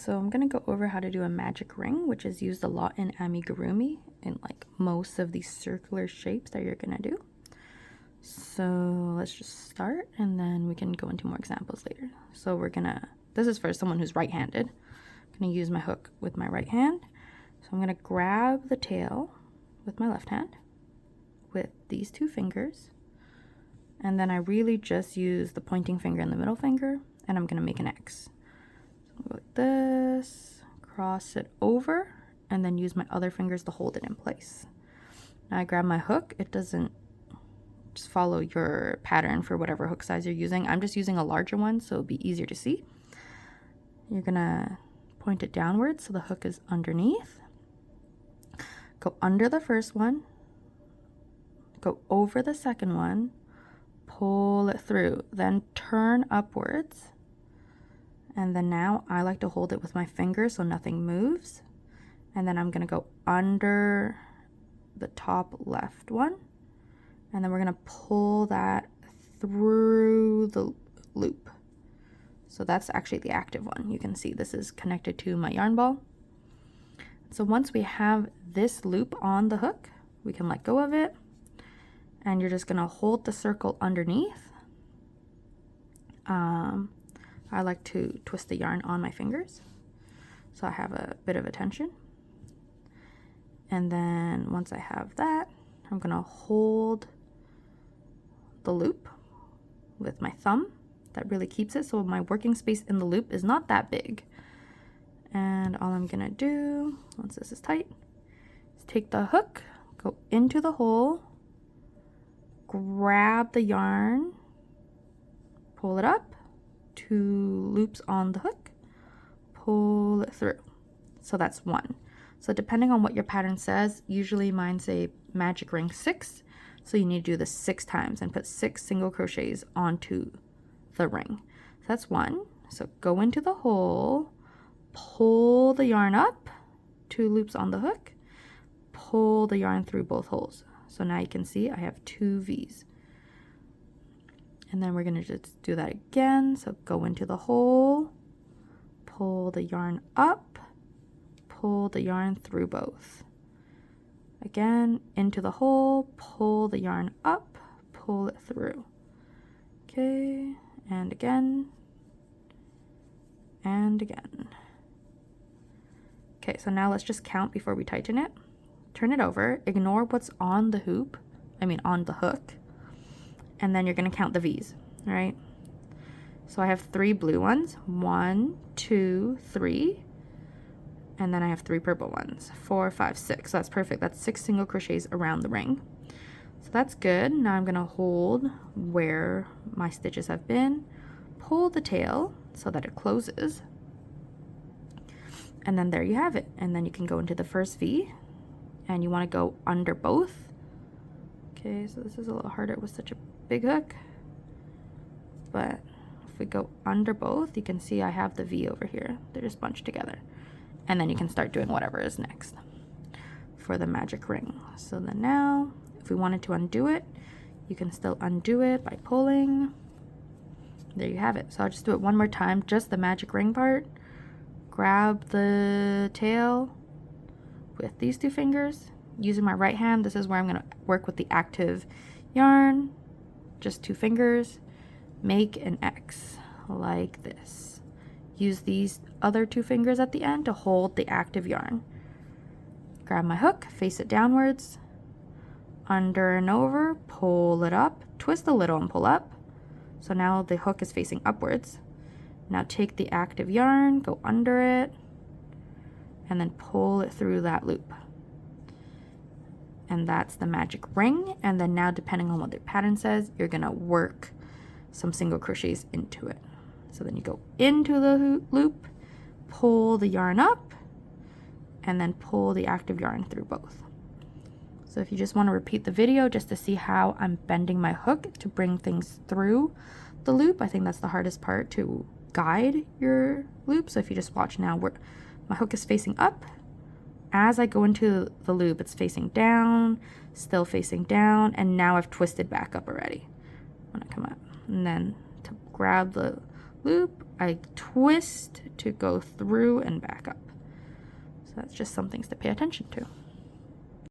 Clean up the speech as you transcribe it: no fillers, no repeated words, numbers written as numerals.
So I'm going to go over how to do a magic ring, which is used a lot in Amigurumi in like most of these circular shapes that you're going to do. So let's just start and then we can go into more examples later. So this is for someone who's right-handed. I'm going to use my hook with my right hand. So I'm going to grab the tail with my left hand with these two fingers. And then I really just use the pointing finger and the middle finger, and I'm going to make an X. So go like this, cross it over, and then use my other fingers to hold it in place. Now I grab my hook. It doesn't just follow your pattern for whatever hook size you're using. I'm just using a larger one so it'll be easier to see. You're going to point it downwards so the hook is underneath. Go under the first one, go over the second one, pull it through, then turn upwards. And then now I like to hold it with my fingers so nothing moves. And then I'm going to go under the top left one. And then we're going to pull that through the loop. So that's actually the active one. You can see this is connected to my yarn ball. So once we have this loop on the hook, we can let go of it. And you're just going to hold the circle underneath. I like to twist the yarn on my fingers so I have a bit of a tension. And then once I have that, I'm going to hold the loop with my thumb. That really keeps it so my working space in the loop is not that big. And all I'm going to do, once this is tight, is take the hook, go into the hole, grab the yarn, pull it up, 2 loops on the hook, pull it through. So that's 1. So depending on what your pattern says, usually mine say magic ring 6. So you need to do this 6 times and put 6 single crochets onto the ring. So that's 1. So go into the hole, pull the yarn up, 2 loops on the hook, pull the yarn through both holes. So now you can see I have 2 V's. And then we're going to just do that again. So go into the hole, pull the yarn up, pull the yarn through both. Again, into the hole, pull the yarn up, pull it through. Okay, and again, and again. Okay, so now let's just count before we tighten it. Turn it over, ignore what's on the on the hook, and then you're going to count the V's, all right? So I have 3 blue ones, 1, 2, 3, and then I have 3 purple ones, 4, 5, 6. So that's perfect. That's 6 single crochets around the ring. So that's good. Now I'm going to hold where my stitches have been, pull the tail so that it closes, and then there you have it. And then you can go into the first V, and you want to go under both. Okay, so this is a little harder with such a big hook, but if we go under both, you can see I have the V over here. They're just bunched together. And then you can start doing whatever is next for the magic ring. So then now, if we wanted to undo it, you can still undo it by pulling. There you have it. So I'll just do it one more time, just the magic ring part. Grab the tail with these 2 fingers. Using my right hand, this is where I'm going to work with the active yarn. Just 2 fingers. Make an X like this. Use these other 2 fingers at the end to hold the active yarn. Grab my hook, face it downwards, under and over, pull it up, twist a little and pull up. So now the hook is facing upwards. Now take the active yarn, go under it, and then pull it through that loop. And that's the magic ring. And then now, depending on what the pattern says, you're going to work some single crochets into it. So then you go into the loop, pull the yarn up, and then pull the active yarn through both. So if you just want to repeat the video just to see how I'm bending my hook to bring things through the loop, I think that's the hardest part, to guide your loop. So if you just watch now, where my hook is facing up, as I go into the loop, it's facing down, still facing down, and now I've twisted back up already when I come up. And then to grab the loop, I twist to go through and back up. So that's just some things to pay attention to.